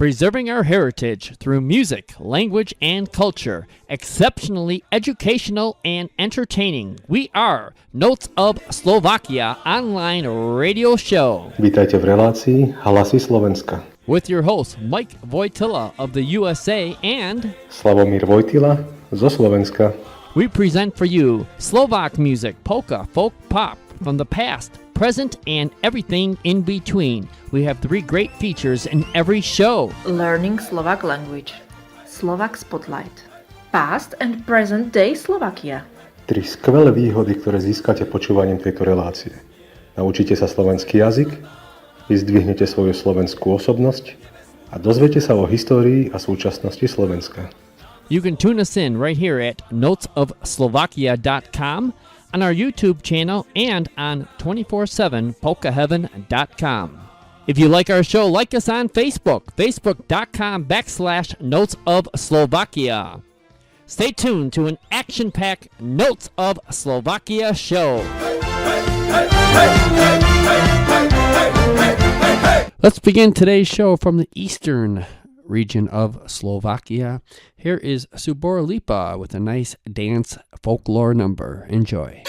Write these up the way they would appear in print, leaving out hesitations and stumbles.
preserving our heritage through music, language, and culture. Exceptionally educational and entertaining. We are Notes of Slovakia online radio show. Vítajte v relácii Hlasy Slovenska. With your host Mike Wojtyla of the USA and Slavomír Vojtila zo Slovenska. We present for you Slovak music, polka, folk, pop from the past, present, and everything in between. We have 3 great features in every show. Learning Slovak language, Slovak Spotlight, Past and Present Day Slovakia. 3 skvelé výhody, ktoré získate počúvaním tejto relácie. Naučite sa slovenský jazyk, vyzdvihnete svoju slovenskú osobnosť a dozviete sa o histórii a súčasnosti Slovenska. You can tune us in right here at notesofslovakia.com, on our YouTube channel, and on 247polkaheaven.com. If you like our show, like us on Facebook, facebook.com/notesofslovakia. Stay tuned to an action-packed Notes of Slovakia show. Let's begin today's show from the eastern region of Slovakia. Here is Subor Lipa with a nice dance folklore number. Enjoy.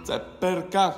Ceperka.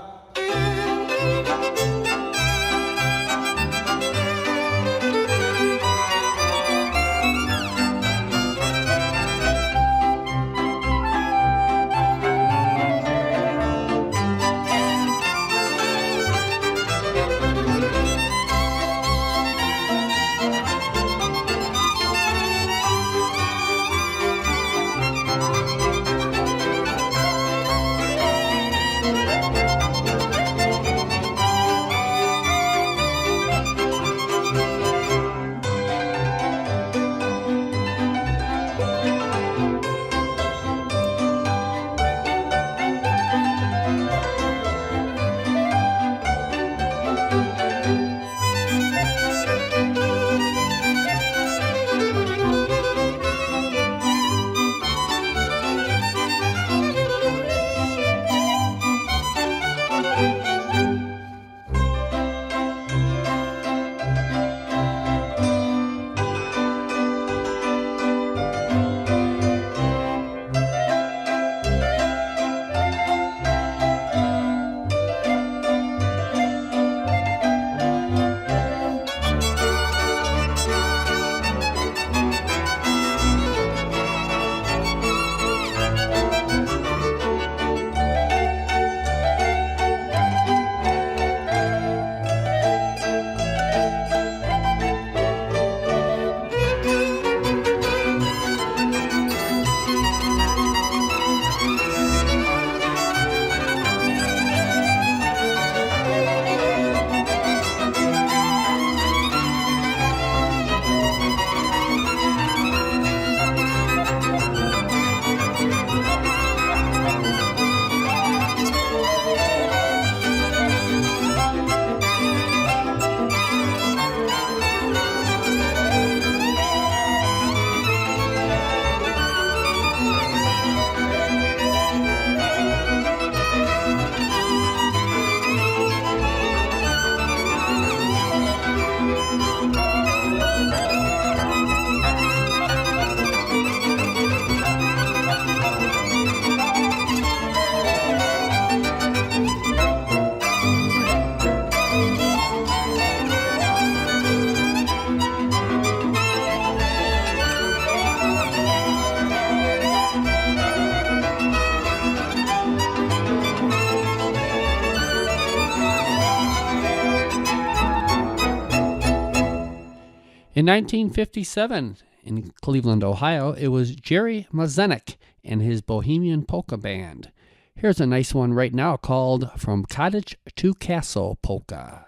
In 1957, in Cleveland, Ohio, it was Jerry Mazenik and his Bohemian Polka Band. Here's a nice one right now called From Cottage to Castle Polka.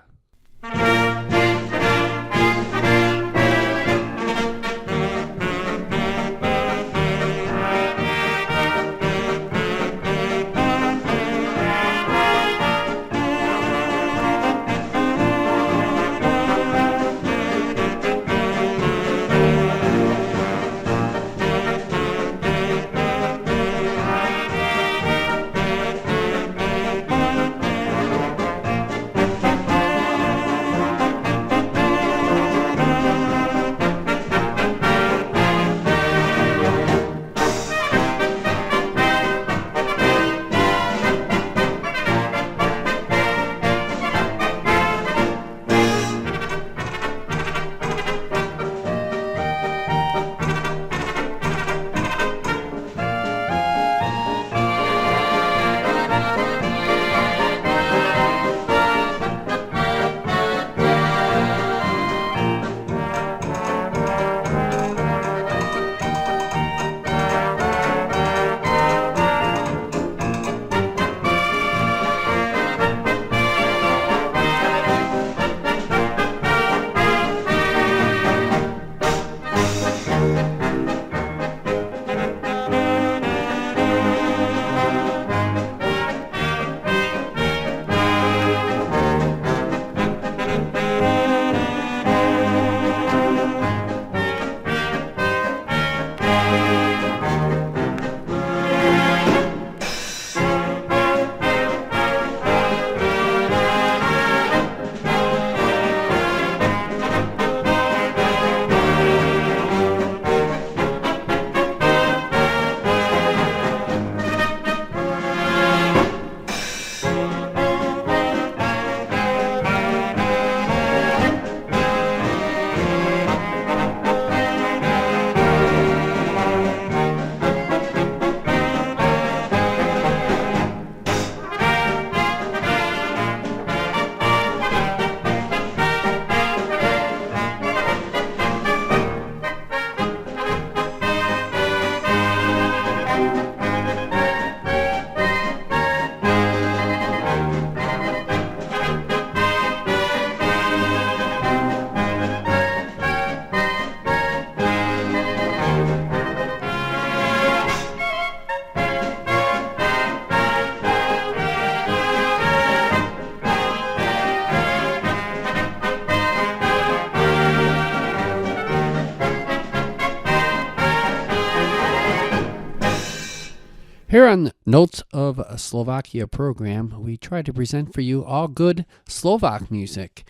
Here on the Notes of Slovakia program, we try to present for you all good Slovak music.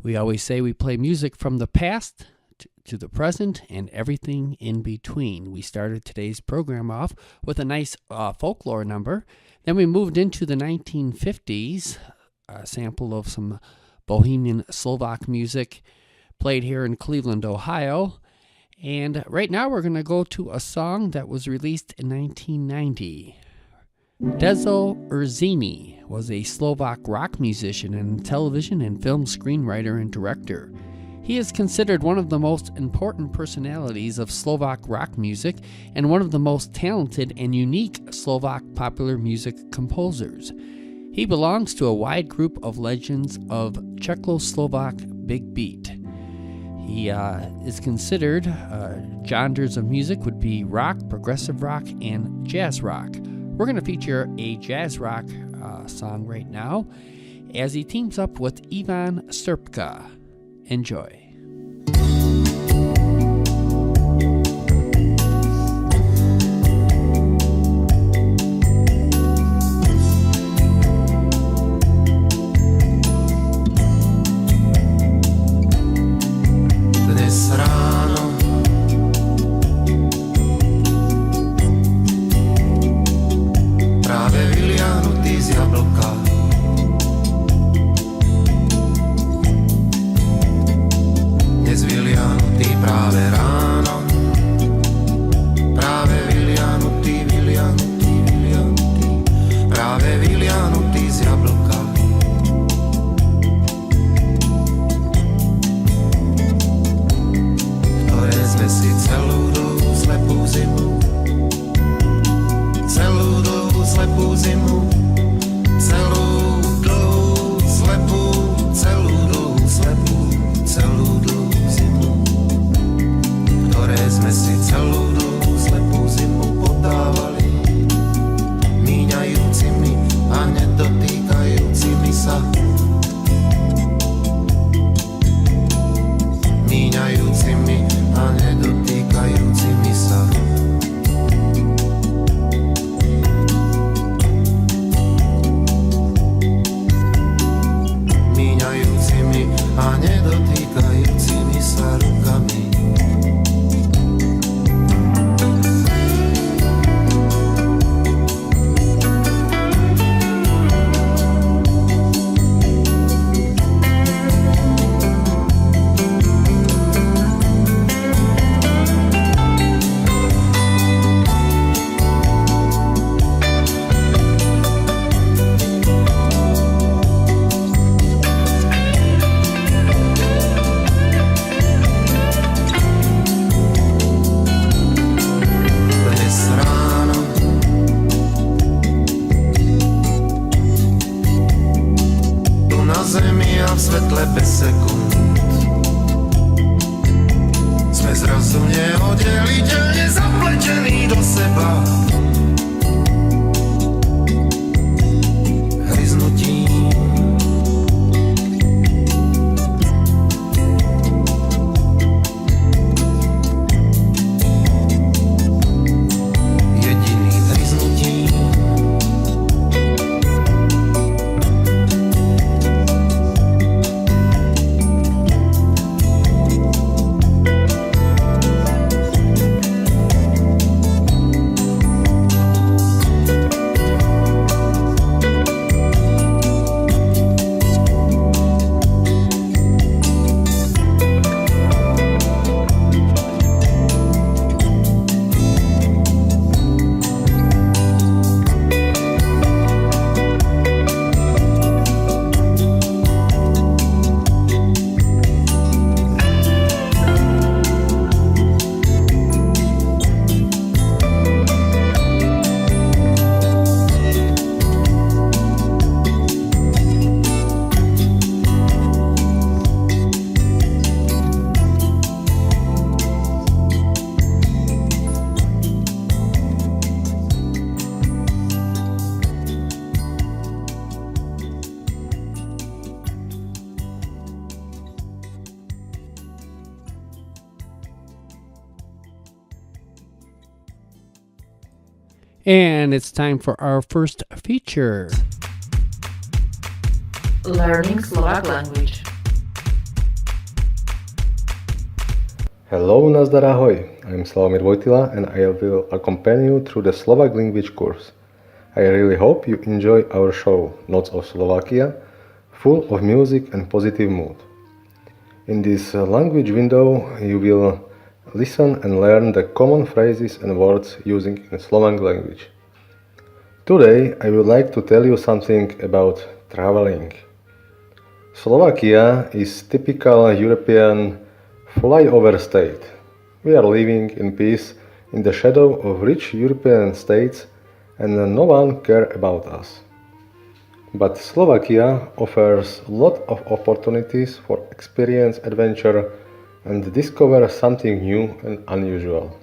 We always say we play music from the past to the present and everything in between. We started today's program off with a nice folklore number. Then we moved into the 1950s, a sample of some Bohemian Slovak music played here in Cleveland, Ohio. And right now we're going to go to a song that was released in 1990. Dezo Urzini was a Slovak rock musician and television and film screenwriter and director. He is considered one of the most important personalities of Slovak rock music and one of the most talented and unique Slovak popular music composers. He belongs to a wide group of legends of Czechoslovak big beat. He is considered, genres of music would be rock, progressive rock, and jazz rock. We're going to feature a jazz rock song right now as he teams up with Ivan Srpka. Enjoy. v svetle bez sekúnd. Sme zrazu neoddeliteľne zapletení do seba. Hryznutím. Jediným hryznutím. And it's time for our first feature. Learning Slovak language. Hello, nazdar, ahoj. I'm Slavomir Vojtila and I will accompany you through the Slovak language course. I really hope you enjoy our show, Noc of Slovakia, full of music and positive mood. In this language window, you will listen and learn the common phrases and words using in Slovak language. Today, I would like to tell you something about traveling. Slovakia is typical European flyover state. We are living in peace in the shadow of rich European states and no one cares about us. But Slovakia offers a lot of opportunities for experience, adventure and discover something new and unusual.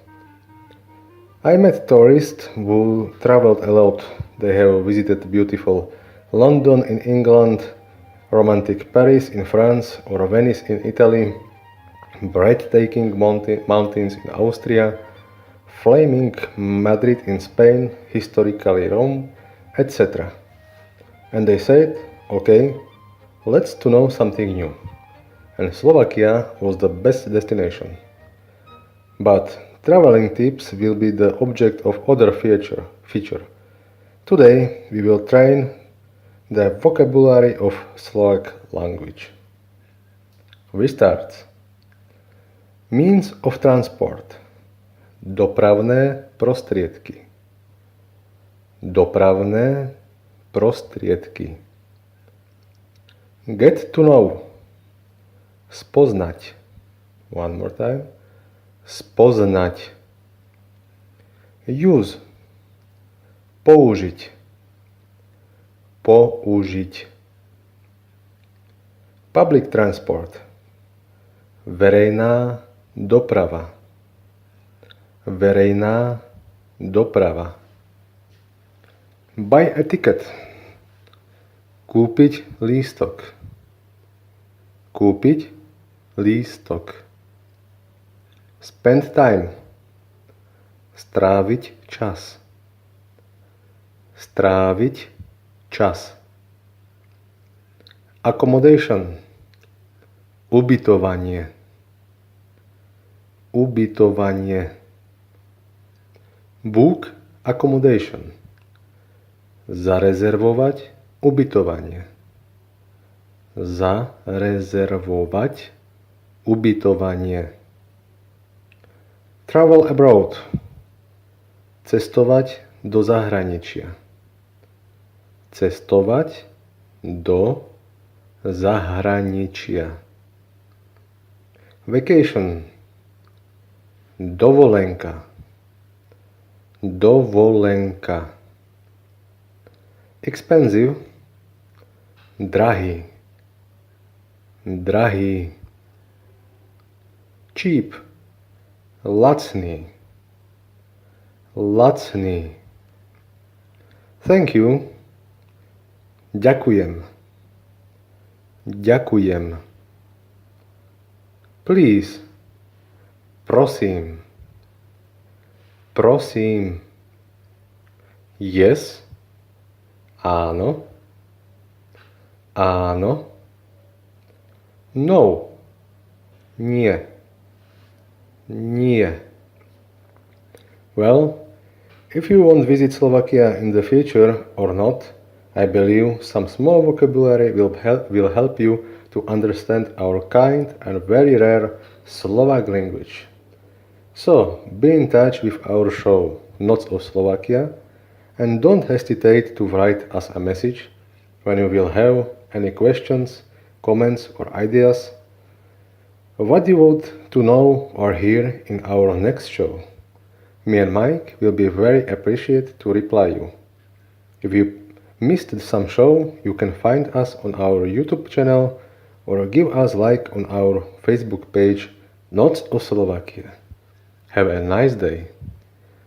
I met tourists who traveled a lot. They have visited beautiful London in England, romantic Paris in France or Venice in Italy, breathtaking mountains in Austria, flaming Madrid in Spain, historically Rome, etc. And they said, okay, let's to know something new. And Slovakia was the best destination. But traveling tips will be the object of other feature. Today we will train the vocabulary of Slovak language. We start. Means of transport. Dopravné prostriedky. Dopravné prostriedky. Get to know. Spoznať. One more time. Spoznať. Use. Použiť. Použiť. Public transport. Verejná doprava. Verejná doprava. Buy a ticket. Kúpiť lístok. Kúpiť lístok. Spend time. Stráviť čas. Stráviť čas. Accommodation. Ubytovanie. Ubytovanie. Book accommodation. Zarezervovať ubytovanie. Zarezervovať ubytovanie. Travel abroad. Cestovať do zahraničia. Cestovať do zahraničia. Vacation. Dovolenka. Dovolenka. Expensive. Drahý. drahý, cheap, lacný, lacný. Thank you, ďakujem, ďakujem. Please, prosím, prosím. Yes, áno, áno. No, nie, nie. Well, if you won't visit Slovakia in the future or not, I believe some small vocabulary will help you to understand our kind and very rare Slovak language. So, be in touch with our show Noc o Slovakia and don't hesitate to write us a message when you will have any questions, comments or ideas. What you want to know or hear in our next show. Me and Mike will be very appreciated to reply you. If you missed some show, you can find us on our YouTube channel or give us like on our Facebook page Noc o Slovakia. Have a nice day.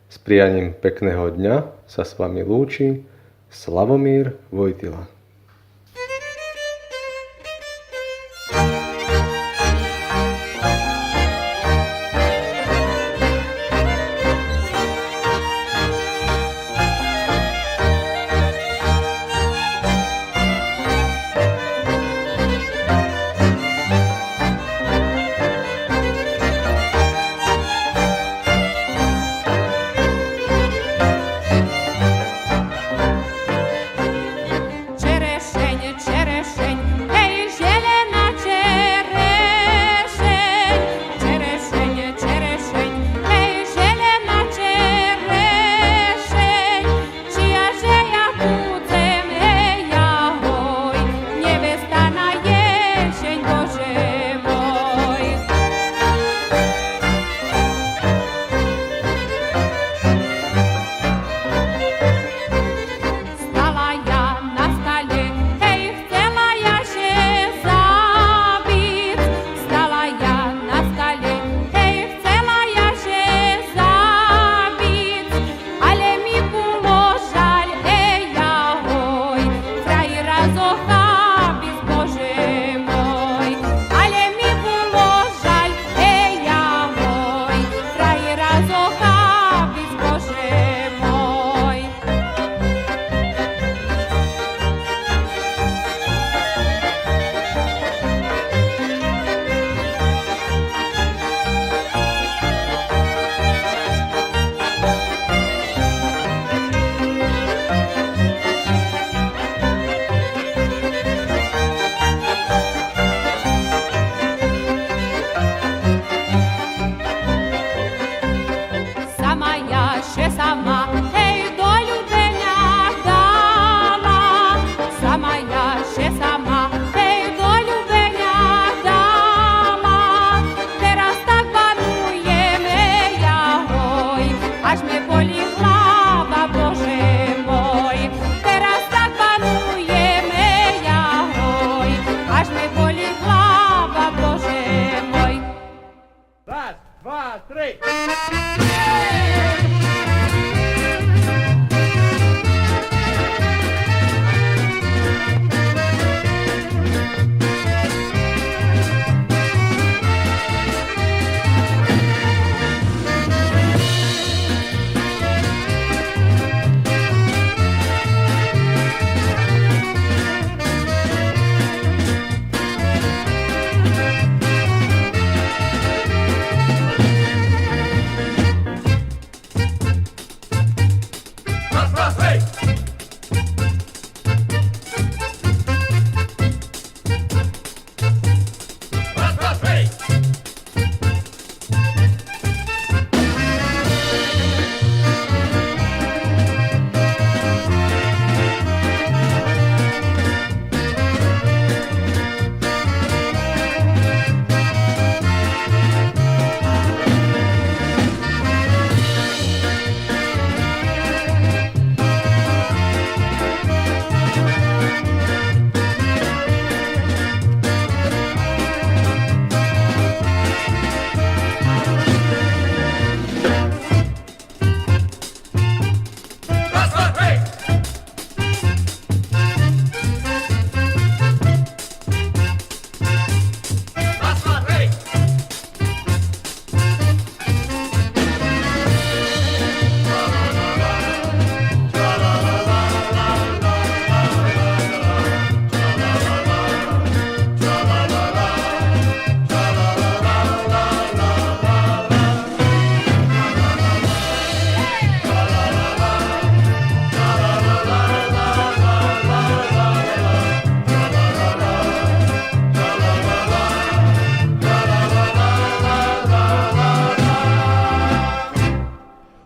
S prianím pekného dňa sa s vami lúči Slavomír Vojtila.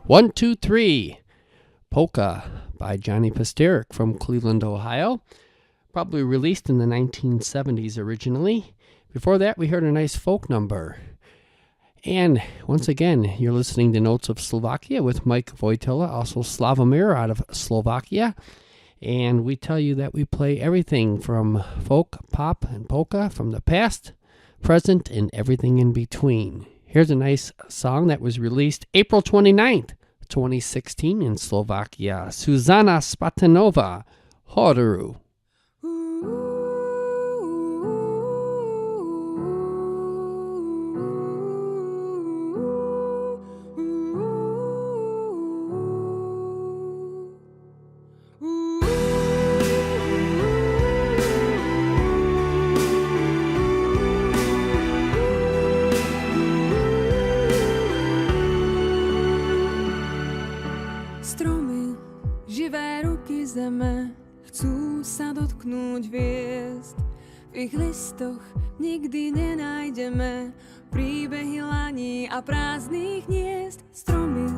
1, 2, 3. Polka by Johnny Pasterick from Cleveland, Ohio. Probably released in the 1970s originally. Before that, we heard a nice folk number. And once again, you're listening to Notes of Slovakia with Mike Wojtyla, also Slavomir out of Slovakia. And we tell you that we play everything from folk, pop, and polka from the past, present, and everything in between. Here's a nice song that was released April 29th, 2016 in Slovakia. Zuzana Spatanova, Hodoru. Zeme chcú sa dotknúť hviezd. V ich listoch nikdy nenájdeme príbehy laní a prázdnych hniezd. Stromy,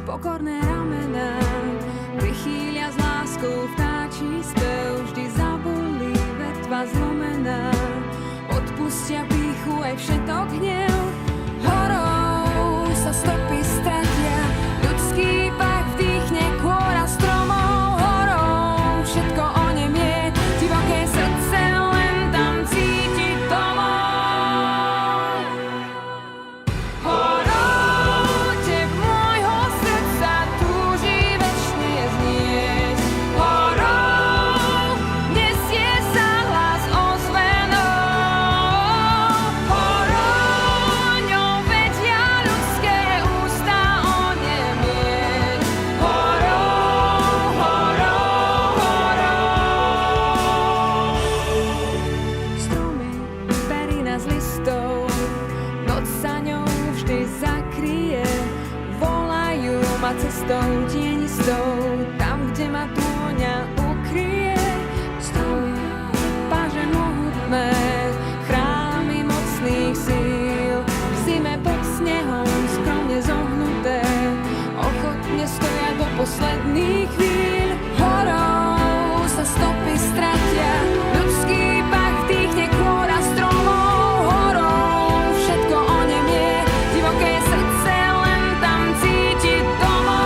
pokorné ramená prichýlia s láskou vtáčí spev. Vždy zabolí vetva zlomená, odpustia pýchu aj všetok hnev. Horou sa stopy stratia, ľudský pach vdýchne kôra stromov. Všetko onemie, divoké srdce len tam cíti domov. Horou teb môjho srdca túži večne znieť. Horou nesie sa hlas ozvenou. Horou ňou vedia ľudské ústa onemieť. Cestou tienistou, tam, kde ma tôňa ukryje. Stojí páže mohutné, chrámy mocných síl. V zime pod snehom skromne zohnuté, ochotne stoja do posledných chvíľ. Horou sa stopy stratia, ľudský pach vdýchne kôra stromov. Horou všetko onemie, divoké srdce len tam cíti domov.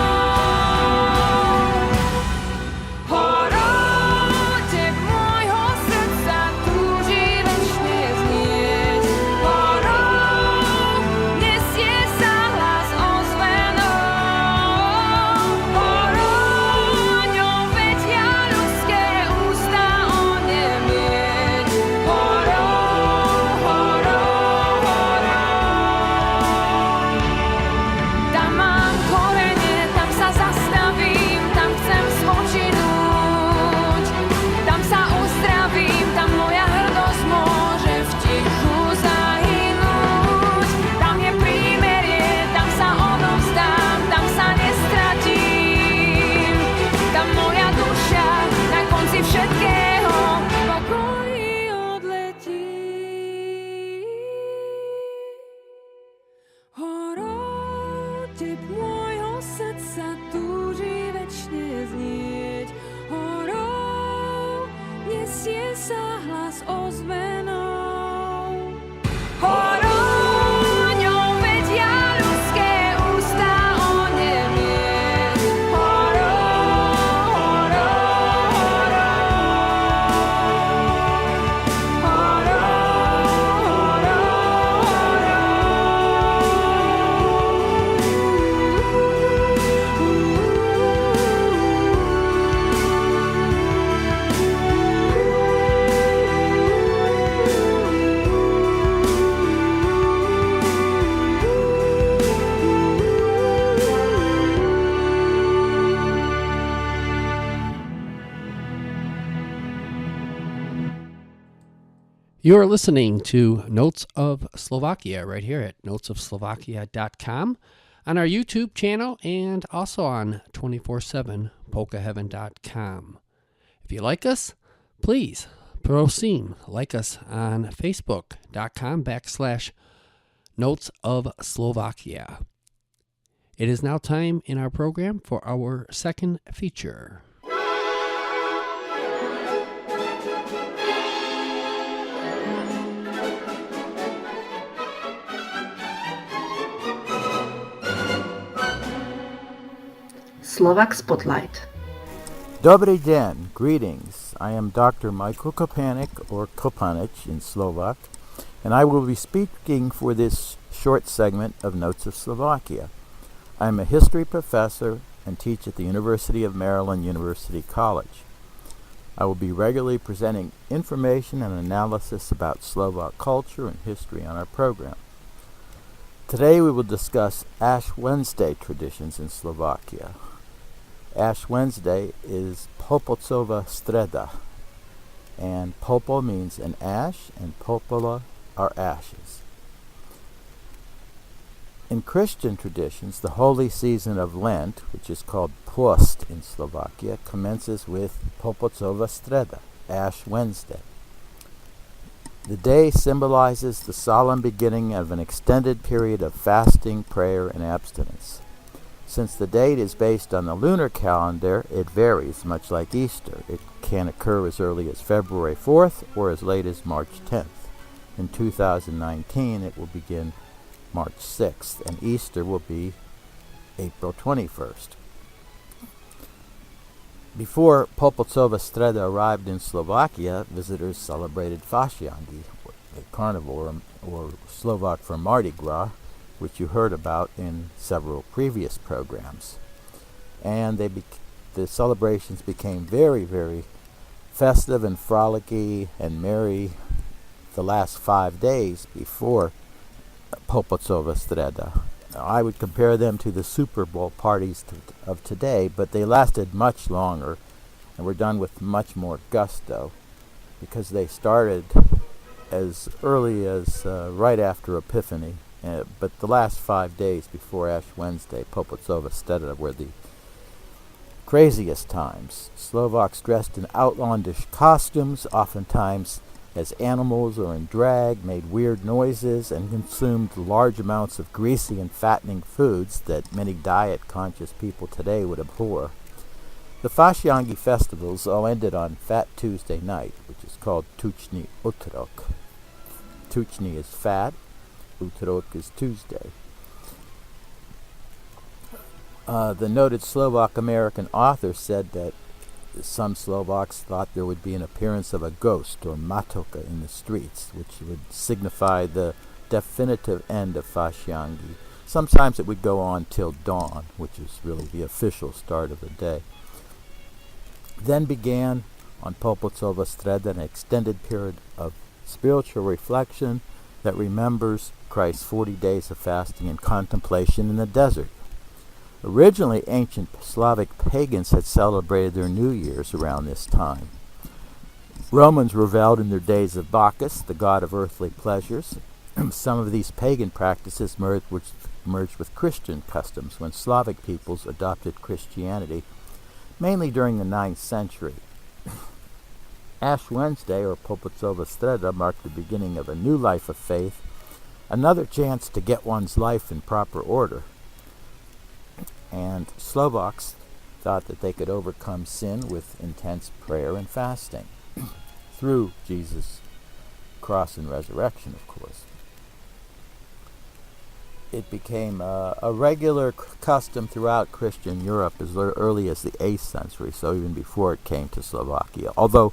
You are listening to Notes of Slovakia right here at notesofslovakia.com, on our YouTube channel, and also on 247polkaheaven.com. If you like us, please proceed. Like us on facebook.com/Notes of Slovakia. It is now time in our program for our second feature. Slovak Spotlight. Dobrý den, greetings. I am Dr. Michael Kopanik, or Kopanic in Slovak, and I will be speaking for this short segment of Notes of Slovakia. I am a history professor and teach at the University of Maryland University College. I will be regularly presenting information and analysis about Slovak culture and history on our program. Today we will discuss Ash Wednesday traditions in Slovakia. Ash Wednesday is Popolcova Streda, and Popol means an ash, and Popola are ashes. In Christian traditions, the holy season of Lent, which is called Post in Slovakia, commences with Popolcova Streda, Ash Wednesday. The day symbolizes the solemn beginning of an extended period of fasting, prayer, and abstinence. Since the date is based on the lunar calendar, it varies, much like Easter. It can occur as early as February 4th or as late as March 10th. In 2019, it will begin March 6th, and Easter will be April 21st. Before Popolcova Streda arrived in Slovakia, visitors celebrated Fasciangi, the carnival, or Slovak for Mardi Gras, which you heard about in several previous programs. And the celebrations became very, very festive and frolicky and merry the last 5 days before Popolcova Streda. Now, I would compare them to the Super Bowl parties of today, but they lasted much longer and were done with much more gusto because they started as early as right after Epiphany. But the last 5 days before Ash Wednesday, Popolcova Streda, were the craziest times. Slovaks dressed in outlandish costumes, oftentimes as animals or in drag, made weird noises, and consumed large amounts of greasy and fattening foods that many diet-conscious people today would abhor. The Fasciangi festivals all ended on Fat Tuesday night, which is called Tuchni Utrok. Tuchni is fat, Utrok is Tuesday. The noted Slovak-American author said that some Slovaks thought there would be an appearance of a ghost or matoka in the streets, which would signify the definitive end of Fasciangi. Sometimes it would go on till dawn, which is really the official start of the day. Then began on Popolcova Streda an extended period of spiritual reflection that remembers Christ's 40 days of fasting and contemplation in the desert. Originally, ancient Slavic pagans had celebrated their New Year's around this time. Romans reveled in their days of Bacchus, the god of earthly pleasures. Some of these pagan practices merged with Christian customs when Slavic peoples adopted Christianity, mainly during the 9th century. Ash Wednesday, or Popolcova Streda, marked the beginning of a new life of faith, another chance to get one's life in proper order. And Slovaks thought that they could overcome sin with intense prayer and fasting, through Jesus' cross and resurrection, of course. It became a regular custom throughout Christian Europe as early as the 8th century, so even before it came to Slovakia. Although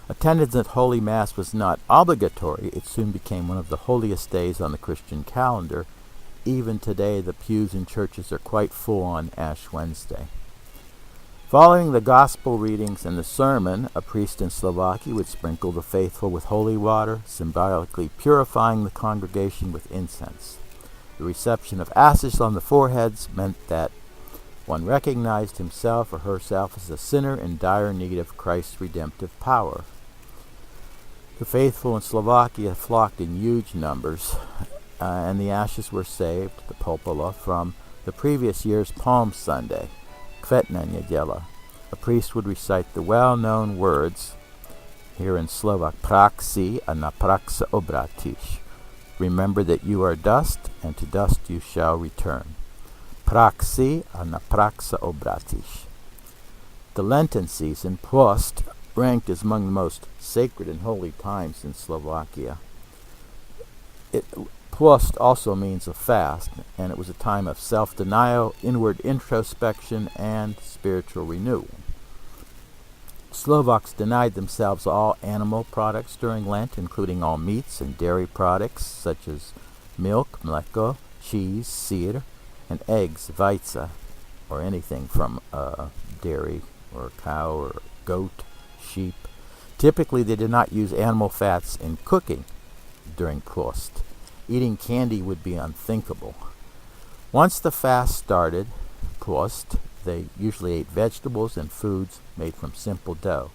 attendance at Holy Mass was not obligatory, it soon became one of the holiest days on the Christian calendar. Even today, the pews in churches are quite full on Ash Wednesday. Following the gospel readings and the sermon, a priest in Slovakia would sprinkle the faithful with holy water, symbolically purifying the congregation with incense. The reception of ashes on the foreheads meant that one recognized himself or herself as a sinner in dire need of Christ's redemptive power. The faithful in Slovakia flocked in huge numbers, and the ashes were saved, the popola, from the previous year's Palm Sunday, Kvetna Neděľa. A priest would recite the well-known words, here in Slovak, praxi a na prax se obratíš. Remember that you are dust, and to dust you shall return. praxi a na praxa obratiš. The Lenten season, Post, ranked as among the most sacred and holy times in Slovakia. Post also means a fast, and it was a time of self-denial, inward introspection, and spiritual renewal. Slovaks denied themselves all animal products during Lent, including all meats and dairy products such as milk, mleko, cheese, syr, and eggs, vajca, or anything from dairy or cow or goat, sheep. Typically, they did not use animal fats in cooking during Post. Eating candy would be unthinkable. Once the fast started, Post, they usually ate vegetables and foods made from simple dough.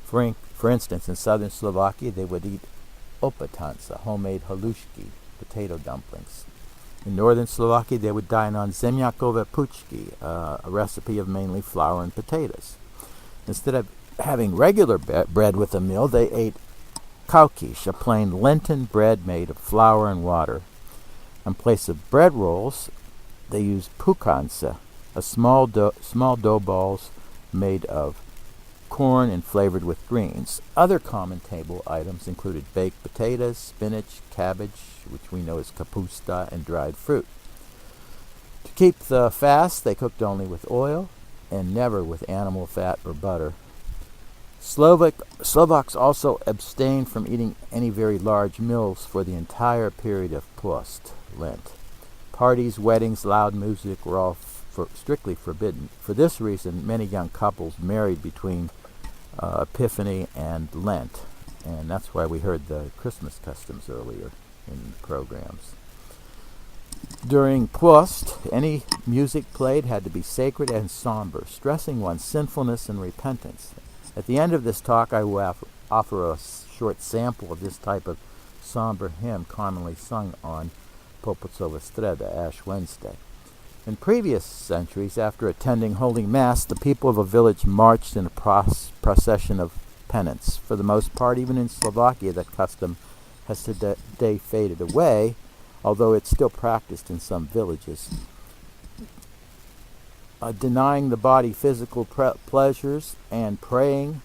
For instance, in southern Slovakia, they would eat opatanca, homemade halushki, potato dumplings. In northern Slovakia, they would dine on zemjakové pučky, a recipe of mainly flour and potatoes. Instead of having regular bread with a meal, they ate kaukish, a plain Lenten bread made of flour and water. In place of bread rolls, they used pukanca, a small dough balls made of corn and flavored with greens. Other common table items included baked potatoes, spinach, cabbage, which we know as kapusta, and dried fruit. To keep the fast, they cooked only with oil and never with animal fat or butter. Slovaks also abstained from eating any very large meals for the entire period of Post, Lent. Parties, weddings, loud music were all strictly forbidden. For this reason, many young couples married between Epiphany and Lent, and that's why we heard the Christmas customs earlier in the programs. During Post, any music played had to be sacred and somber, stressing one's sinfulness and repentance. At the end of this talk, I will offer a short sample of this type of somber hymn commonly sung on Popocova Streda, Ash Wednesday. In previous centuries, after attending Holy Mass, the people of a village marched in a procession of penance. For the most part, even in Slovakia, that custom has today faded away, although it's still practiced in some villages. Denying the body physical pleasures and praying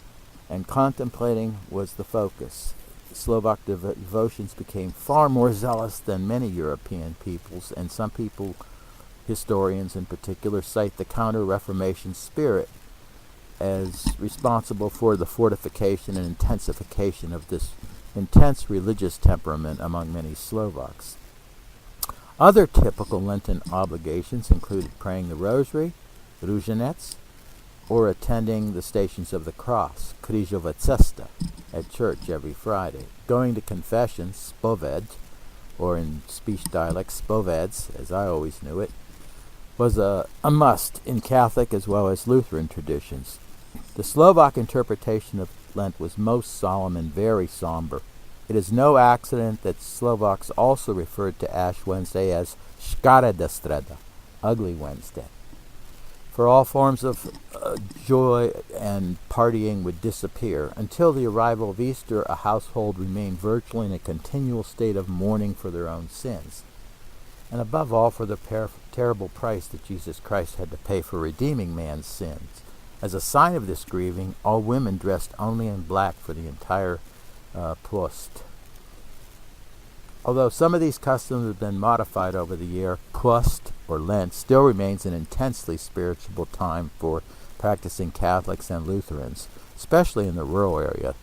and contemplating was the focus. Slovak devotions became far more zealous than many European peoples, and some people, historians in particular, cite the counter-Reformation spirit as responsible for the fortification and intensification of this intense religious temperament among many Slovaks. Other typical Lenten obligations included praying the Rosary, Ruženec, or attending the Stations of the Cross, Krížová cesta, at church every Friday. Going to confession, spoved, or in speech dialect, spoveds, as I always knew it, was a must in Catholic as well as Lutheran traditions. The Slovak interpretation of Lent was most solemn and very somber. It is no accident that Slovaks also referred to Ash Wednesday as Škaredá streda, Ugly Wednesday. For all forms of joy and partying would disappear. Until the arrival of Easter, a household remained virtually in a continual state of mourning for their own sins, and above all for the terrible price that Jesus Christ had to pay for redeeming man's sins. As a sign of this grieving, all women dressed only in black for the entire Post. Although some of these customs have been modified over the year, Post, or Lent, still remains an intensely spiritual time for practicing Catholics and Lutherans, especially in the rural area.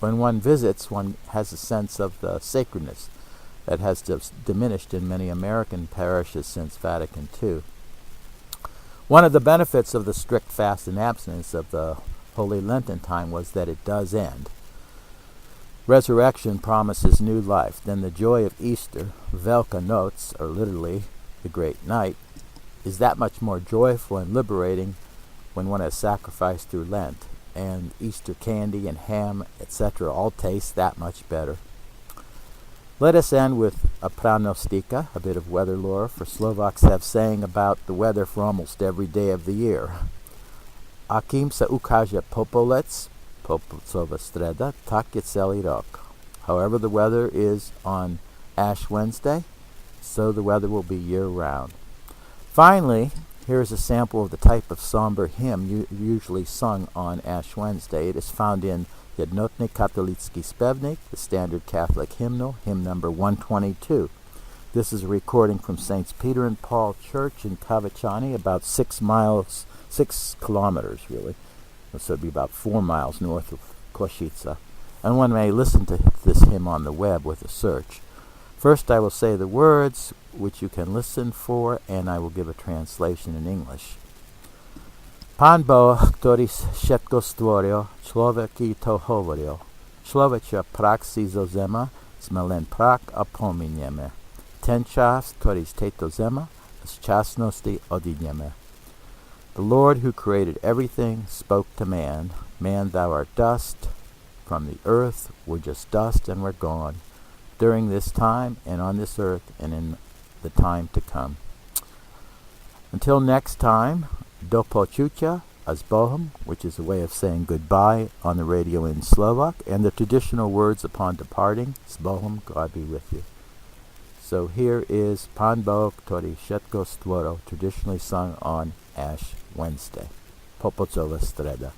When one visits, one has a sense of the sacredness that has diminished in many American parishes since Vatican II. One of the benefits of the strict fast and abstinence of the Holy Lenten time was that it does end. Resurrection promises new life. Then the joy of Easter, Velka Noc, or literally the great night, is that much more joyful and liberating when one has sacrificed through Lent, and Easter candy and ham, etc. all taste that much better. Let us end with a pranostika, a bit of weather lore, for Slovaks have saying about the weather for almost every day of the year. Akým sa ukáže popolec, Popocova streda, tak je celý rok. However the weather is on Ash Wednesday, so the weather will be year-round. Finally, here is a sample of the type of somber hymn usually sung on Ash Wednesday. It is found in Jednotny katolický zpevník, the Standard Catholic Hymnal, hymn number 122. This is a recording from St. Peter and Paul Church in Kavachani, about 6 kilometers really. So it'd be about 4 miles north of Košice. And one may listen to this hymn on the web with a search. First I will say the words, which you can listen for, and I will give a translation in English. Pán Boh, ktorý všetko stvoril, človeky to hovoril. Človečia prach si zo zema, sme len prach a pominieme. Ten čas, ktorý z tejto zema, z časnosti odídeme. The Lord who created everything spoke to man. Man, thou art dust. From the earth, we're just dust and we're gone. During this time and on this earth and in the time to come. Until next time, do počutia as Bohum, which is a way of saying goodbye on the radio in Slovak, and the traditional words upon departing, s Bohum, God be with you. So here is Pán Boh, ktorý všetko stvoril, traditionally sung on Ash Wednesday. Popocova streda.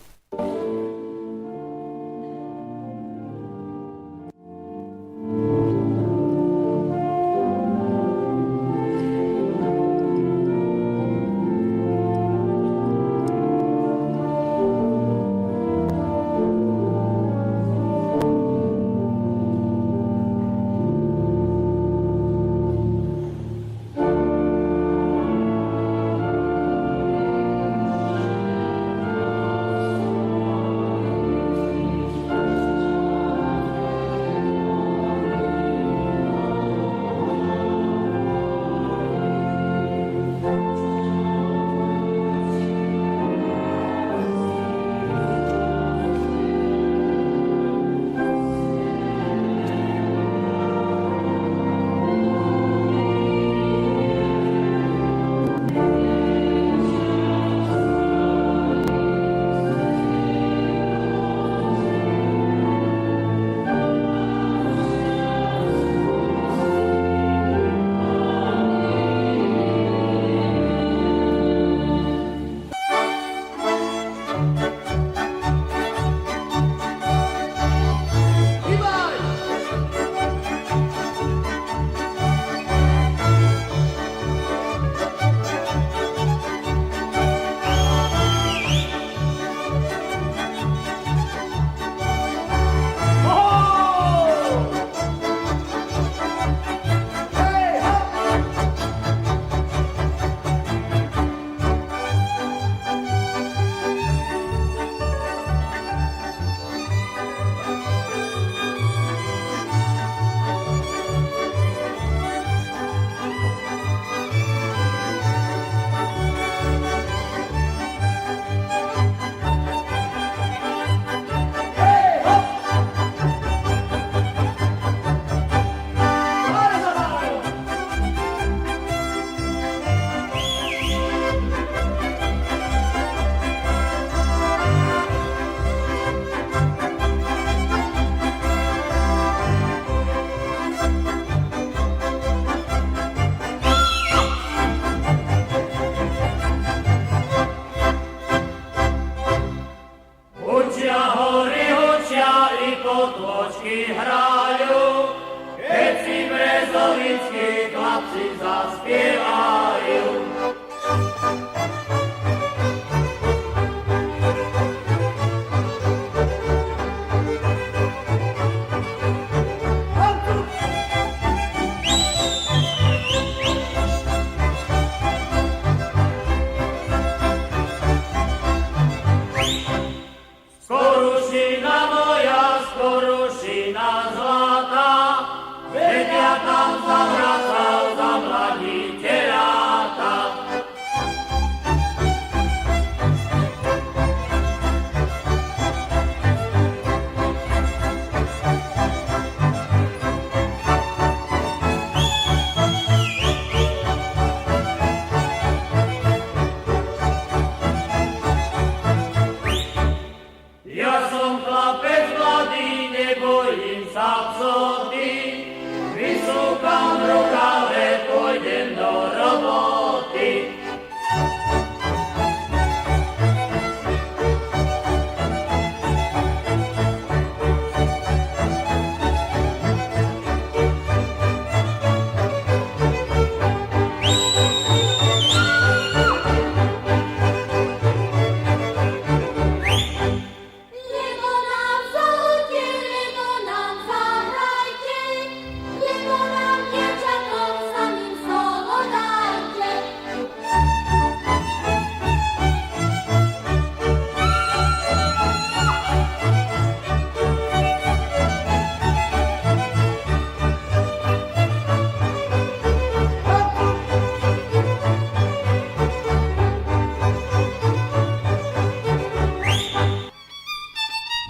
Veď ja tam zavracal za mladí teráta.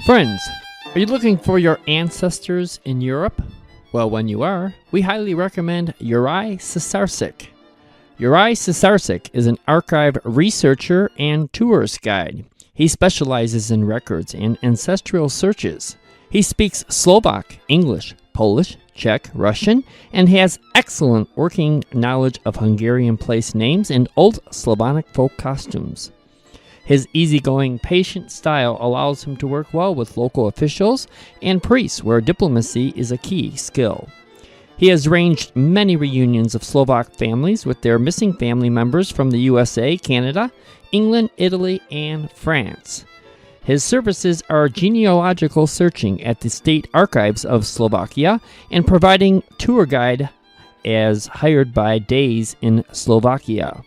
Friends, are you looking for your ancestors in Europe? Well, when you are, we highly recommend Juraj Cesarsik. Juraj Cesarsik is an archive researcher and tourist guide. He specializes in records and ancestral searches. He speaks Slovak, English, Polish, Czech, Russian, and has excellent working knowledge of Hungarian place names and old Slavonic folk costumes. His easygoing, patient style allows him to work well with local officials and priests where diplomacy is a key skill. He has arranged many reunions of Slovak families with their missing family members from the USA, Canada, England, Italy, and France. His services are genealogical searching at the State Archives of Slovakia and providing tour guide as hired by Days in Slovakia.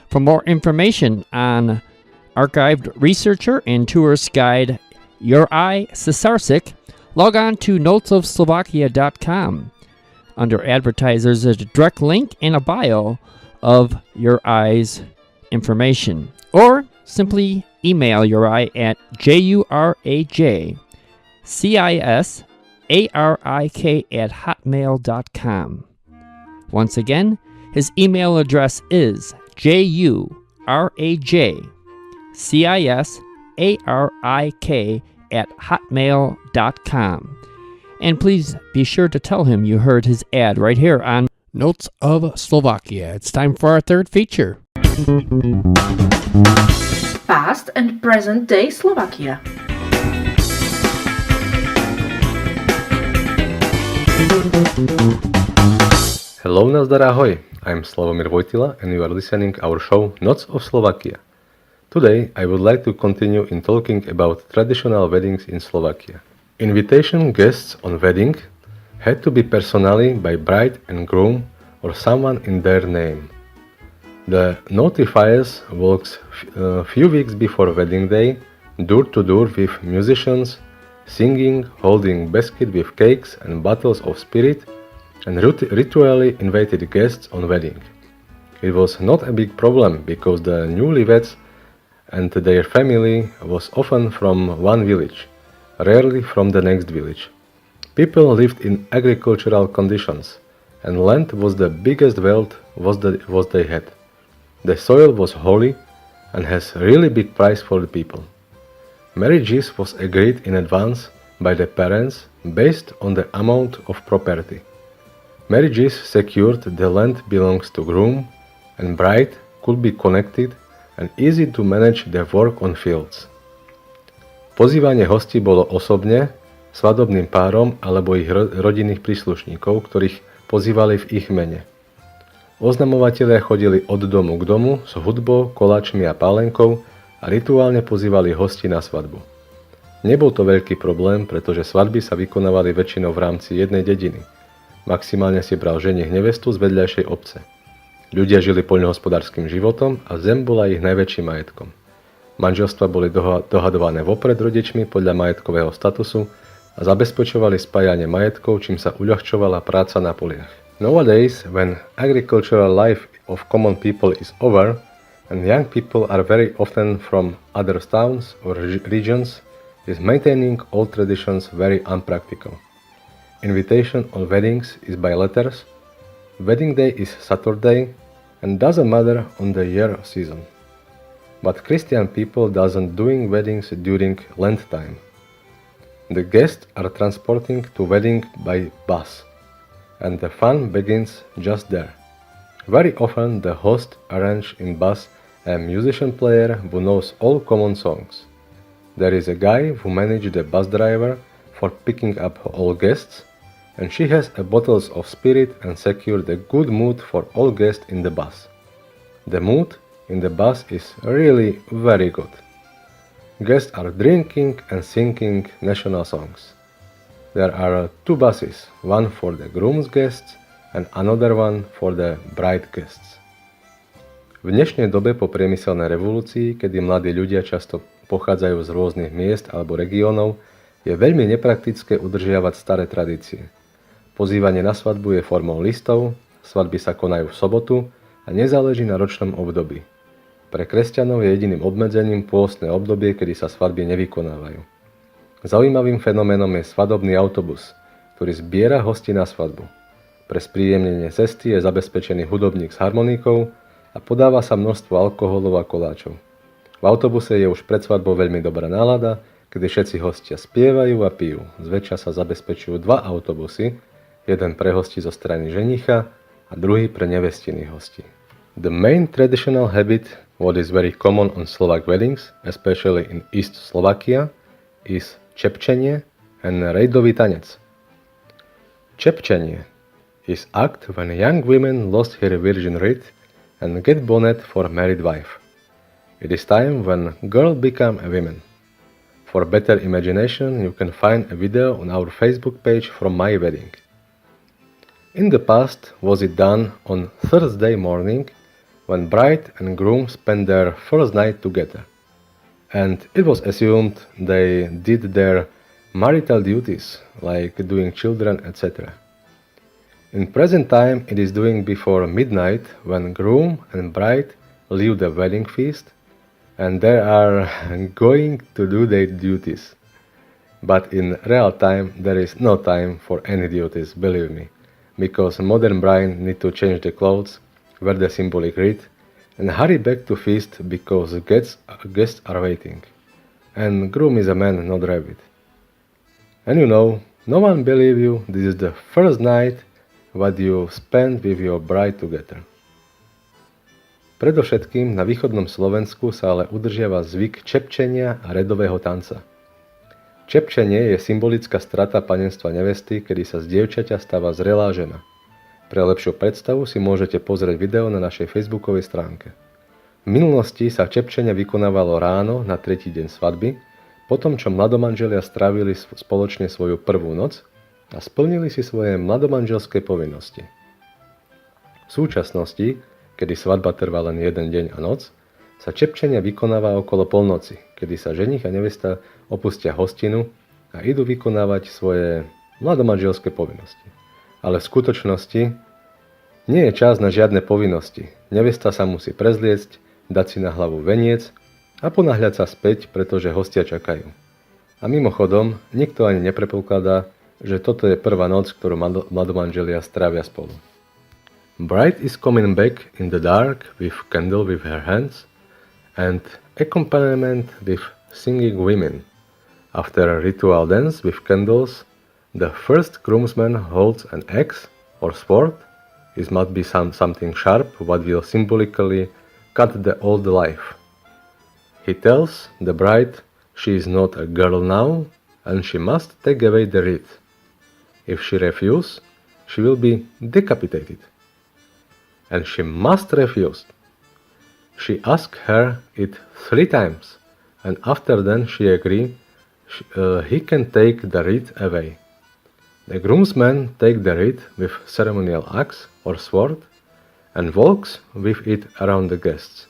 For more information on archived researcher and tourist guide Juraj Cesarsik, log on to notesofslovakia.com. Under advertisers, there's a direct link and a bio of Juraj's information. Or simply email Juraj at jurajcisarik@hotmail.com. Once again, his email address is jurajcisarik@hotmail.com. And please be sure to tell him you heard his ad right here on Notes of Slovakia. It's time for our third feature. Past and present day Slovakia. Hello, nazdar, ahoj. I'm Slavomir Vojtila and you are listening our show Notes of Slovakia. Today I would like to continue in talking about traditional weddings in Slovakia. Invitation guests on wedding had to be personally by bride and groom or someone in their name. The notifiers walks few weeks before wedding day, door to door with musicians, singing, holding basket with cakes and bottles of spirit, and ritually invited guests on wedding. It was not a big problem because the newlyweds and their family was often from one village, rarely from the next village. People lived in agricultural conditions, and land was the biggest wealth they had. The soil was holy and has really big price for the people. Marriages was agreed in advance by the parents based on the amount of property. Marriages secured the land belongs to groom, and bride could be connected and easy to manage their work on fields. Pozývanie hostí bolo osobne, svadobným párom alebo ich rodinných príslušníkov, ktorých pozývali v ich mene. Oznamovatelia chodili od domu k domu s hudbou, koláčmi a pálenkou a rituálne pozývali hostí na svadbu. Nebol to veľký problém, pretože svadby sa vykonávali väčšinou v rámci jednej dediny. Maximálne si bral ženich nevestu z vedľajšej obce. Ľudia žili poľnohospodárskym životom a zem bola ich najväčším majetkom. Manželstvá boli dohadované vopred rodičmi podľa majetkového statusu a zabezpečovali spájanie majetkov, čím sa uľahčovala práca na poliach. Nowadays, when agricultural life of common people is over and young people are very often from other towns or regions, is maintaining old traditions very unpractical. Invitation on weddings is by letters, wedding day is Saturday, and doesn't matter on the year season. But Christian people doesn't doing weddings during Lent time. The guests are transporting to wedding by bus, and the fun begins just there. Very often the host arranges in bus a musician player who knows all common songs. There is a guy who manages the bus driver for picking up all guests, and she has a bottles of spirit and secure the good mood for all guests in the bus. The mood in the bus is really very good. Guests are drinking and singing national songs. There are two buses, one for the groom's guests and another one for the bride guests. V dnešnej dobe po priemyselnej revolúcii, kedy mladí ľudia často pochádzajú z rôznych miest alebo regiónov, je veľmi nepraktické udržiavať staré tradície. Pozývanie na svadbu je formou listov, svadby sa konajú v sobotu a nezáleží na ročnom období. Pre kresťanov je jediným obmedzením pôstne obdobie, kedy sa svadby nevykonávajú. Zaujímavým fenoménom je svadobný autobus, ktorý zbiera hostí na svadbu. Pre spríjemnenie cesty je zabezpečený hudobník s harmonikou a podáva sa množstvo alkoholov a koláčov. V autobuse je už pred svadbou veľmi dobrá nálada, kedy všetci hostia spievajú a pijú. Zväčša sa zabezpečujú 2 autobusy, jeden pre hostí zo strany ženicha a druhý pre nevestinných hostí. The main traditional habit, what is very common on Slovak weddings, especially in East Slovakia, is čepčenie and rejdový tanec. Čepčenie is act when young women lost her virgin reed and get bonnet for married wife. It is time when girl become a woman. For better imagination, you can find a video on our Facebook page from my wedding. In the past, was it done on Thursday morning when bride and groom spent their first night together, and it was assumed they did their marital duties like doing children, etc. In present time, it is doing before midnight when groom and bride leave the wedding feast and they are going to do their duties. But in real time, there is no time for any duties, believe me, because modern bride need to change the clothes, wear the symbolic wreath, and hurry back to feast because guests are waiting. And groom is a man, not rabbit. And you know, no one believe you, this is the first night what you spend with your bride together. Predovšetkým na východnom Slovensku sa ale udržiava zvyk čepčenia a redového tanca. Čepčenie je symbolická strata panenstva nevesty, kedy sa z dievčaťa stáva zrelá žena. Pre lepšiu predstavu si môžete pozrieť video na našej facebookovej stránke. V minulosti sa čepčenie vykonávalo ráno na tretí deň svadby, potom čo mladomanželia strávili spoločne svoju prvú noc a splnili si svoje mladomanželské povinnosti. V súčasnosti, kedy svadba trvá len jeden deň a noc, sa čepčenie vykonáva okolo polnoci, kedy sa ženich a nevesta opustia hostinu a idú vykonávať svoje mladomanželské povinnosti. Ale v skutočnosti nie je čas na žiadne povinnosti. Nevesta sa musí prezliecť, dať si na hlavu veniec a ponáhľať sa späť, pretože hostia čakajú. A mimochodom, nikto ani nepredpokladá, že toto je prvá noc, ktorú mladomanželia strávia spolu. Bride is coming back in the dark with candle with her hands and accompaniment with singing women. After a ritual dance with candles, the first groomsman holds an axe or sword. It must be something sharp what will symbolically cut the old life. He tells the bride she is not a girl now and she must take away the wreath. If she refuses, she will be decapitated. And she must refuse. She asks her it 3 times, and after then she agrees he can take the wreath away. The groomsmen take the wreath with ceremonial axe or sword and walks with it around the guests.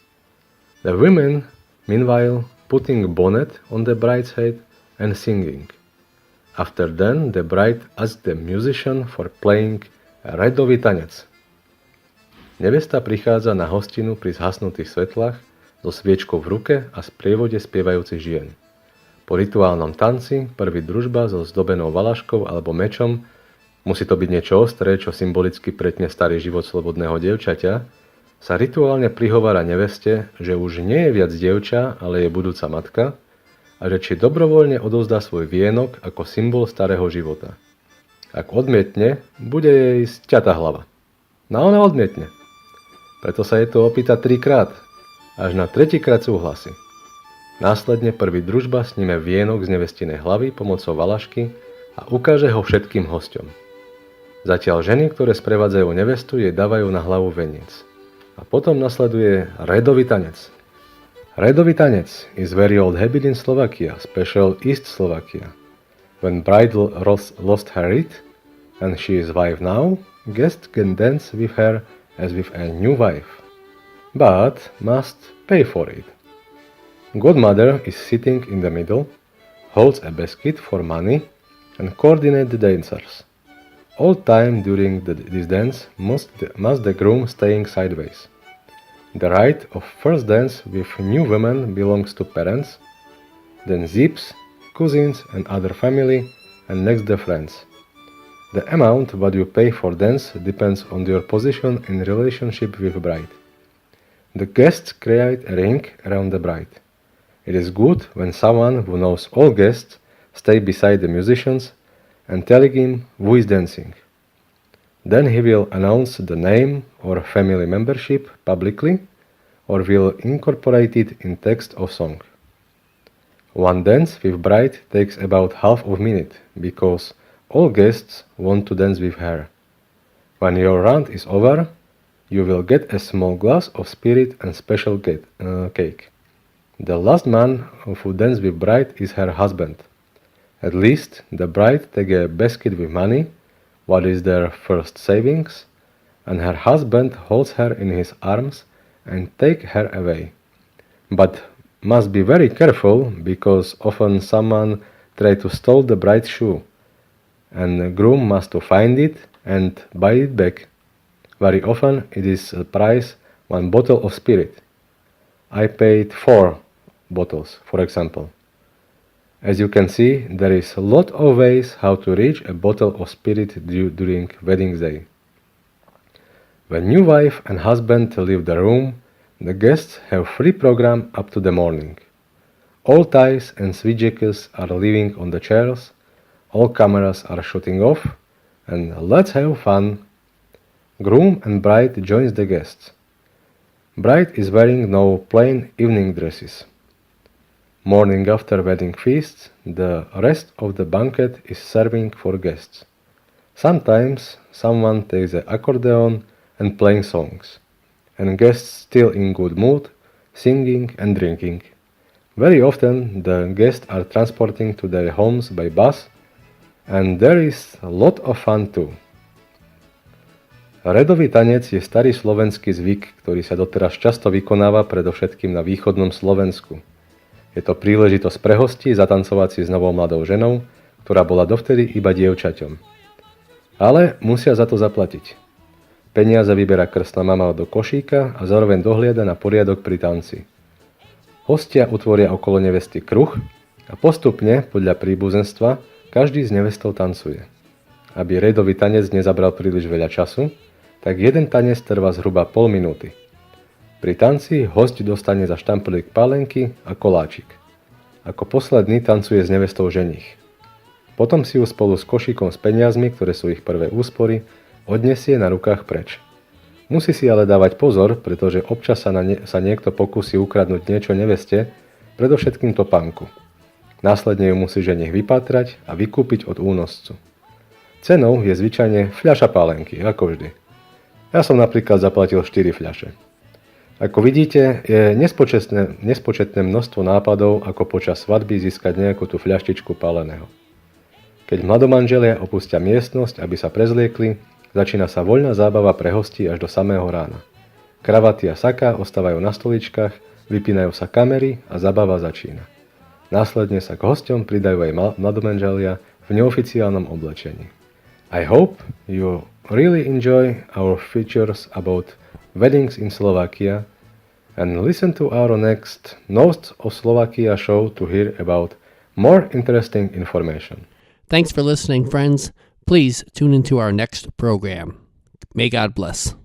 The women, meanwhile, putting bonnet on the bride's head and singing. After then, the bride asks the musician for playing a redový tanec. Nevesta prichádza na hostinu pri zhasnutých svetlách so sviečkou v ruke a sprievode spievajúcich žien. Po rituálnom tanci, prvý družba so zdobenou valaškou alebo mečom, musí to byť niečo ostré, čo symbolicky pretne starý život slobodného dievčaťa, sa rituálne prihovára neveste, že už nie je viac dievča, ale je budúca matka a že či dobrovoľne odovzdá svoj vienok ako symbol starého života. Ak odmietne, bude jej sťatá hlava. No ona odmietne. Preto sa jej to opýta 3-krát, až na 3-krát súhlasí. Následne prvý družba sníme vienok z nevestinej hlavy pomocou valašky a ukáže ho všetkým hosťom. Zatiaľ ženy, ktoré sprevádzajú nevestu, jej dávajú na hlavu veniec. A potom nasleduje redový tanec. Redový tanec is very old habit in Slovakia, special East Slovakia. When bride lost her wreath and she is wife now, guests can dance with her as with a new wife, but must pay for it. Godmother is sitting in the middle, holds a basket for money and coordinates the dancers. All time during this dance must the groom staying sideways. The right of first dance with new women belongs to parents, then zips cousins and other family, and next the friends. The amount what you pay for dance depends on your position in relationship with bride. The guests create a ring around the bride. It is good when someone who knows all guests stay beside the musicians and telling him who is dancing. Then he will announce the name or family membership publicly or will incorporate it in text of song. One dance with bride takes about half of a minute because all guests want to dance with her. When your round is over, you will get a small glass of spirit and special cake. The last man who dances with bride is her husband. At least the bride takes a basket with money, what is their first savings, and her husband holds her in his arms and take her away. But must be very careful because often someone try to steal the bride's shoe, and the groom must to find it and buy it back. Very often it is a price 1 bottle of spirit. I paid 4 bottles, for example. As you can see, there is a lot of ways how to reach a bottle of spirit during wedding day. When new wife and husband leave the room, the guests have free program up to the morning. All ties and sweet jackets are leaving on the chairs, all cameras are shutting off, and let's have fun. Groom and bride joins the guests. Bride is wearing no plain evening dresses. Morning after wedding feast, the rest of the banquet is serving for guests. Sometimes someone takes the accordion and playing songs, and guests still in good mood, singing and drinking. Very often the guests are transporting to their homes by bus, and there is a lot of fun too. Redový tanec je starý slovenský zvyk, ktorý sa doteraz často vykonáva predovšetkým na východnom Slovensku. Je to príležitosť pre hostí zatancovať si s novou mladou ženou, ktorá bola dovtedy iba dievčaťom. Ale musia za to zaplatiť. Peniaze vyberá krstná mama do košíka a zároveň dohliada na poriadok pri tanci. Hostia utvoria okolo nevesty kruh a postupne, podľa príbuzenstva, každý z nevestou tancuje. Aby redový tanec nezabral príliš veľa času, tak jeden tanec trvá zhruba pol minúty. Pri tanci hosť dostane za štamprlík pálenky a koláčik. Ako posledný tancuje s nevestou ženích. Potom si ju spolu s košíkom s peniazmi, ktoré sú ich prvé úspory, odnesie na rukách preč. Musí si ale dávať pozor, pretože občas sa niekto pokusí ukradnúť niečo neveste, predovšetkým topánku. Následne ju musí ženich vypátrať a vykúpiť od únoscu. Cenou je zvyčajne fľaša pálenky, ako vždy. Ja som napríklad zaplatil 4 fľaše. Ako vidíte, je nespočetné množstvo nápadov, ako počas svadby získať nejakú tú fľaštičku páleného. Keď mladomanželia opustia miestnosť, aby sa prezliekli, začína sa voľná zábava pre hostí až do samého rána. Kravaty a saká ostávajú na stoličkách, vypínajú sa kamery a zábava začína. Následne sa k hosťom pridajú aj mladomanželia v neoficiálnom oblečení. I hope you really enjoy our features about weddings in Slovakia and listen to our next Notes of Slovakia show to hear about more interesting information. Thanks for listening, friends. Please tune into our next program. May God bless.